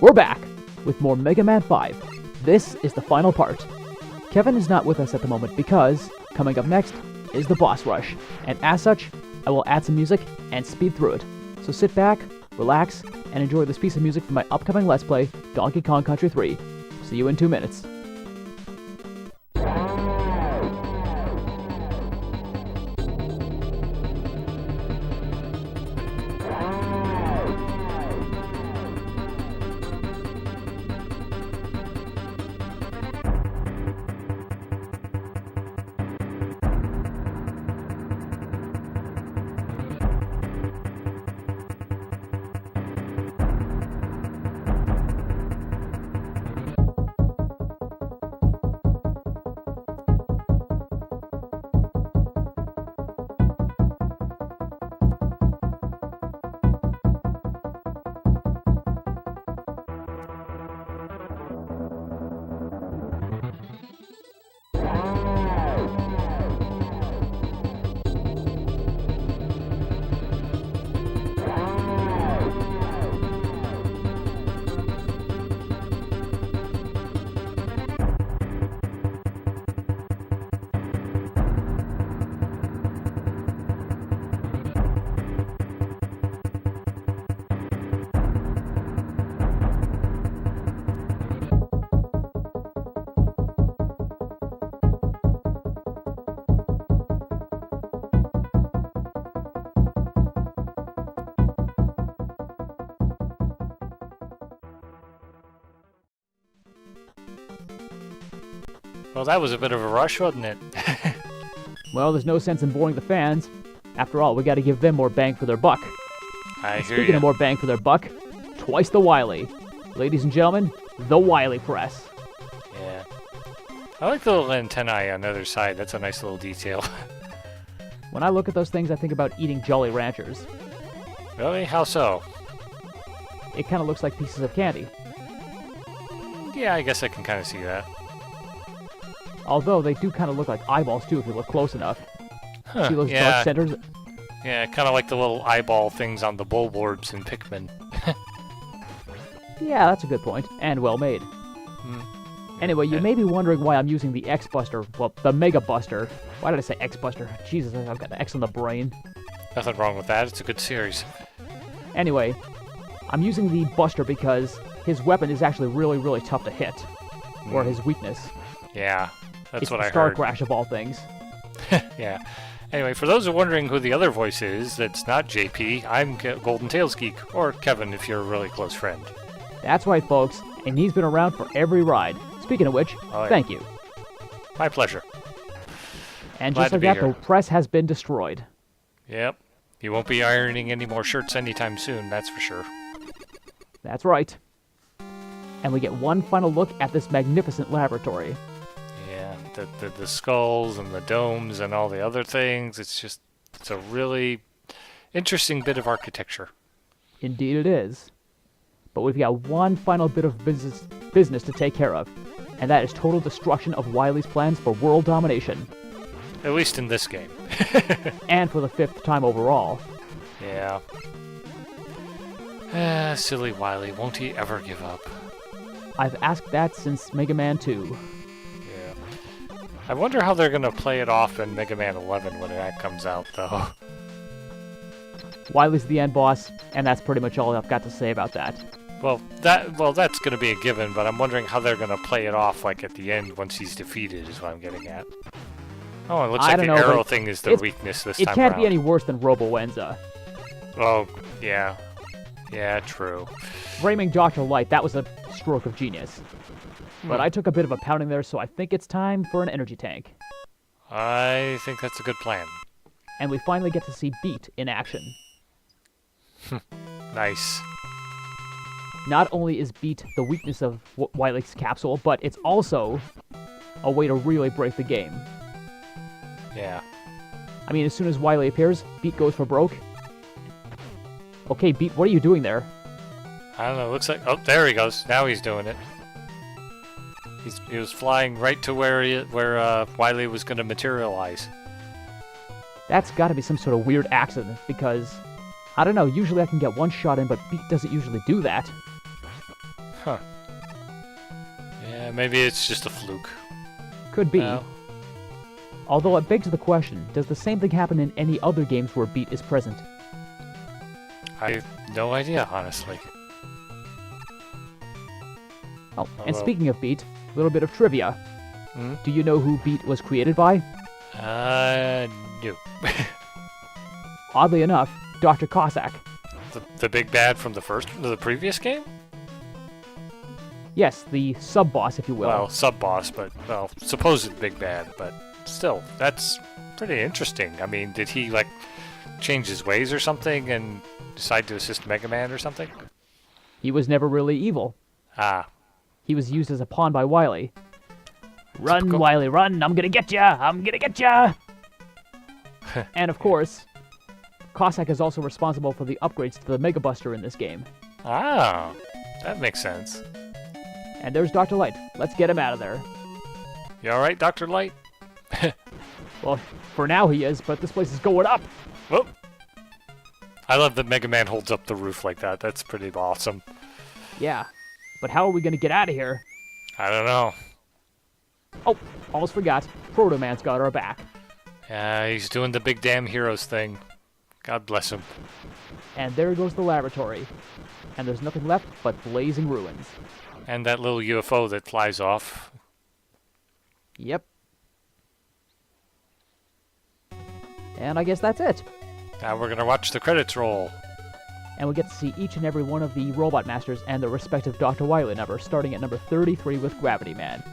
We're back with more Mega Man 5. This is the final part. Kevin is not with us at the moment because, coming up next, is the boss rush, and as such, I will add some music and speed through it. So sit back, relax, and enjoy this piece of music from my upcoming Let's Play, Donkey Kong Country 3. See you in 2 minutes. Well, that was a bit of a rush, wasn't it? Well, there's no sense in boring the fans. After all, we gotta give them more bang for their buck. I hear Speaking you. of more bang for their buck, twice the Wily. Ladies and gentlemen, the Wily press. Yeah. I like the little antennae on the other side. That's a nice little detail. When I look at those things, I think about eating Jolly Ranchers. Really? How so? It kind of looks like pieces of candy. Yeah, I guess I can kind of see that. Although they do kind of look like eyeballs too if you look close enough. Huh, See those yeah. dark centers? Yeah, kind of like the little eyeball things on the bulborbs in Pikmin. Yeah, that's a good point, and well made. Anyway, you may be wondering why I'm using the X-Buster, well, the Mega Buster. Why did I say X-Buster? Jesus, I've got an X on the brain. Nothing wrong with that. It's a good series. Anyway, I'm using the Buster because his weapon is actually really, really tough to hit. Or his weakness. Yeah, that's It's what the I Star heard. Crash of all things. Yeah. Anyway, for those who are wondering who the other voice is, that's not JP, I'm Golden Tails Geek, or Kevin if you're a really close friend. That's right, folks, and he's been around for every ride. Speaking of which, thank you. My pleasure. And Glad just to like be that, here. the press has been destroyed. Yep. You won't be ironing any more shirts anytime soon, that's for sure. That's right. And we get one final look at this magnificent laboratory. Yeah, the skulls and the domes and all the other things, it's a really interesting bit of architecture. Indeed it is. But we've got one final bit of business to take care of, and that is total destruction of Wily's plans for world domination. At least in this game. And for the 5th time overall. Yeah. Silly Wily, won't he ever give up? I've asked that since Mega Man 2. Yeah. I wonder how they're gonna play it off in Mega Man 11 when that comes out, though. Wily's the end boss, and that's pretty much all I've got to say about that. Well, that's gonna be a given, but I'm wondering how they're gonna play it off, like at the end once he's defeated, is what I'm getting at. Oh, it looks like the arrow thing is the weakness this time around. It can't be any worse than Robo-Wenza. Oh, yeah. Yeah, true. Framing Dr. Light, that was a stroke of genius. But I took a bit of a pounding there, so I think it's time for an energy tank. I think that's a good plan. And we finally get to see Beat in action. Nice. Not only is Beat the weakness of Wily's capsule, but it's also a way to really break the game. Yeah. I mean, as soon as Wily appears, Beat goes for broke. Okay, Beat, what are you doing there? I don't know, looks like... Oh, there he goes. Now he's doing it. He was flying right to where Wily was going to materialize. That's got to be some sort of weird accident, because... I don't know, usually I can get one shot in, but Beat doesn't usually do that. Huh. Yeah, maybe it's just a fluke. Could be. No. Although it begs the question, does the same thing happen in any other games where Beat is present? I have no idea, honestly. Oh, and speaking of Beat, a little bit of trivia. Hmm? Do you know who Beat was created by? No. Oddly enough, Dr. Cossack. The big bad from the previous game? Yes, the sub-boss, if you will. Well, sub-boss, but, well, supposed big bad, but still, that's pretty interesting. I mean, did he, like, change his ways or something and decide to assist Mega Man or something? He was never really evil. Ah. He was used as a pawn by Wily. Run, Wily, run! I'm gonna get ya! I'm gonna get ya! And of course, Cossack is also responsible for the upgrades to the Mega Buster in this game. Ah, that makes sense. And there's Dr. Light. Let's get him out of there. You alright, Dr. Light? Well, for now he is, but this place is going up! Whoop! I love that Mega Man holds up the roof like that. That's pretty awesome. Yeah, but how are we gonna get out of here? I don't know. Oh, almost forgot. Proto Man's got our back. Yeah, he's doing the big damn heroes thing. God bless him. And there goes the laboratory. And there's nothing left but blazing ruins. And that little UFO that flies off. Yep. And I guess that's it. Now we're gonna watch the credits roll. And we get to see each and every one of the Robot Masters and their respective Dr. Wily numbers, starting at number 33 with Gravity Man.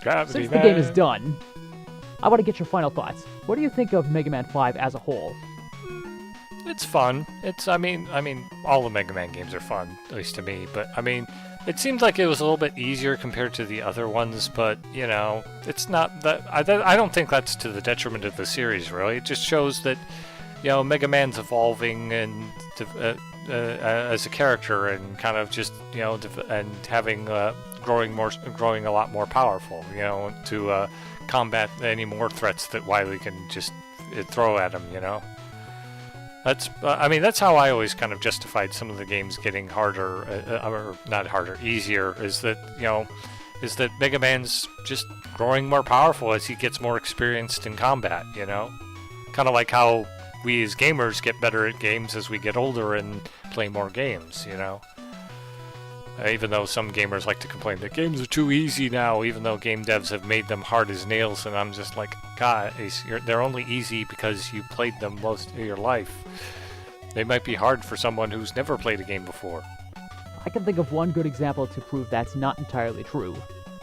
Since the game is done, I want to get your final thoughts. What do you think of Mega Man 5 as a whole? It's fun. I mean, all the Mega Man games are fun, at least to me. But I mean, it seemed like it was a little bit easier compared to the other ones. But you know, it's not that. I don't think that's to the detriment of the series, really. It just shows that, you know, Mega Man's evolving and as a character, and kind of just, you know, and having growing a lot more powerful, you know, to combat any more threats that Wily can just throw at him, you know. That's I mean, that's how I always kind of justified some of the games getting harder, or not harder, easier, is that, you know, is that Mega Man's just growing more powerful as he gets more experienced in combat, you know. Kind of like how we as gamers get better at games as we get older and play more games, you know. Even though some gamers like to complain that games are too easy now, even though game devs have made them hard as nails, and I'm just like, God, they're only easy because you played them most of your life. They might be hard for someone who's never played a game before. I can think of one good example to prove that's not entirely true.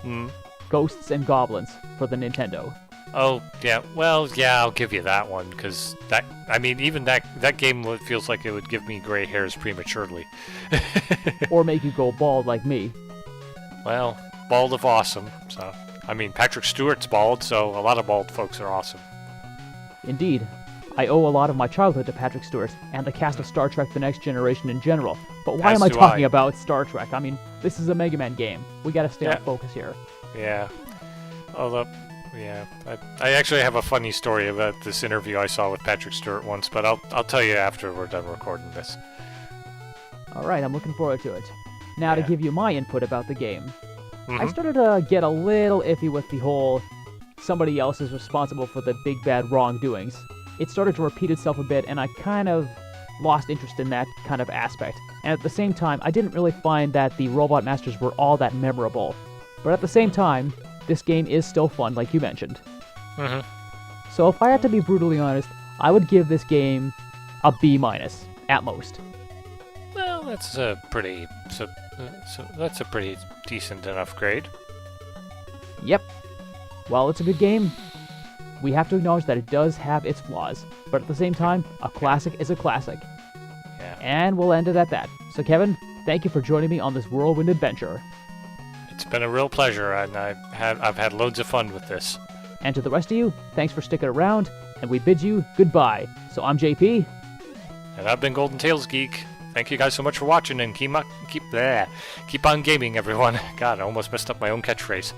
Hmm? Ghosts and Goblins for the Nintendo. Oh, yeah, well, yeah, I'll give you that one, because that, I mean, even that game feels like it would give me gray hairs prematurely. Or make you go bald like me. Well, bald of awesome, so, I mean, Patrick Stewart's bald, so a lot of bald folks are awesome. Indeed. I owe a lot of my childhood to Patrick Stewart, and the cast of Star Trek The Next Generation in general. But why am I talking about Star Trek? I mean, this is a Mega Man game. We gotta stay on focus here. Yeah. Although, yeah, I actually have a funny story about this interview I saw with Patrick Stewart once, but I'll tell you after we're done recording this. Alright, I'm looking forward to it. Now to give you my input about the game. Mm-hmm. I started to get a little iffy with the whole somebody else is responsible for the big bad wrongdoings. It started to repeat itself a bit, and I kind of lost interest in that kind of aspect. And at the same time, I didn't really find that the Robot Masters were all that memorable. But at the same time, this game is still fun, like you mentioned. Mm-hmm. So if I had to be brutally honest, I would give this game a B-, at most. Well, that's a pretty that's a pretty decent enough grade. Yep. While it's a good game, we have to acknowledge that it does have its flaws. But at the same time, a classic is a classic. Yeah. And we'll end it at that. So Kevin, thank you for joining me on this whirlwind adventure. It's been a real pleasure, and I've had loads of fun with this. And to the rest of you, thanks for sticking around, and we bid you goodbye. So I'm JP. And I've been Golden Tails Geek. Thank you guys so much for watching, and keep on gaming, everyone. God, I almost messed up my own catchphrase.